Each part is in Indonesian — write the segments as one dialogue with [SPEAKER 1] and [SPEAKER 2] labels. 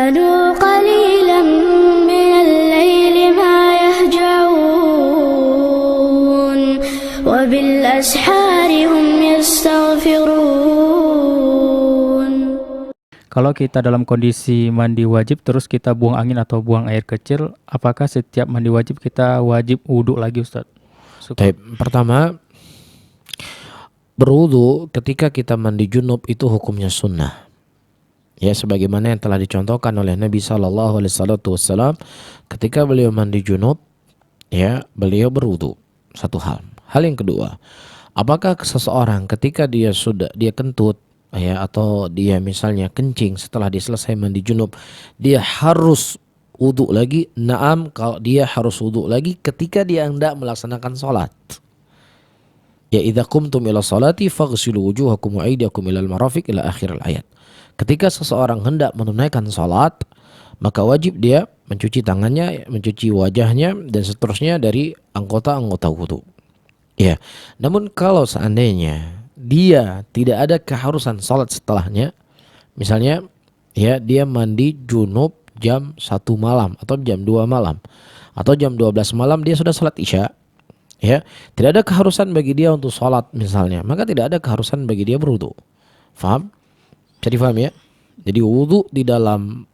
[SPEAKER 1] كانوا قليلا من الليل ما يهجعون وبالأسحار هم يستغفرون.
[SPEAKER 2] Kalau kita dalam kondisi mandi wajib terus kita buang angin atau buang air kecil, apakah setiap mandi wajib kita wajib wudhu lagi, Ustaz?
[SPEAKER 3] Pertama, berwudu ketika kita mandi junub itu hukumnya sunnah. Ya, sebagaimana yang telah dicontohkan oleh Nabi SAW ketika beliau mandi junub, ya beliau berwudu. Satu hal. Hal yang kedua, apakah seseorang ketika dia kentut, ya, atau dia misalnya kencing setelah dia selesai mandi junub, dia harus wudu lagi? Naam, kalau dia harus wudu lagi ketika dia hendak melaksanakan sholat. Ya, idza qumtum ila sholati faghsilu wujuhakum wa aydiyakum ilal marafiq ila akhir ayat. Ketika seseorang hendak menunaikan sholat, maka wajib dia mencuci tangannya, mencuci wajahnya, dan seterusnya dari anggota-anggota wudu. Ya, namun kalau seandainya dia tidak ada keharusan sholat setelahnya, misalnya ya dia mandi junub jam 1 malam atau jam 2 malam atau jam 12 malam dia sudah sholat isya, ya tidak ada keharusan bagi dia untuk sholat misalnya, maka tidak ada keharusan bagi dia berwudu. Faham? Bisa difaham ya? Jadi wudu di dalam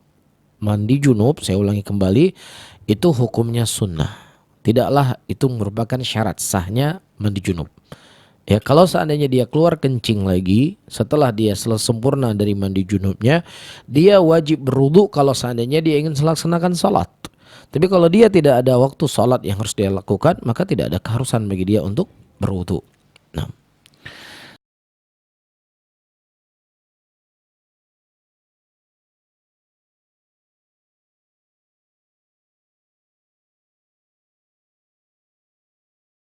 [SPEAKER 3] mandi junub, saya ulangi kembali, itu hukumnya sunnah. Tidaklah itu merupakan syarat sahnya mandi junub. Ya, kalau seandainya dia keluar kencing lagi setelah dia sempurna dari mandi junubnya, dia wajib berwudu kalau seandainya dia ingin melaksanakan salat. Tapi kalau dia tidak ada waktu salat yang harus dia lakukan, maka tidak ada keharusan bagi dia untuk berwudu.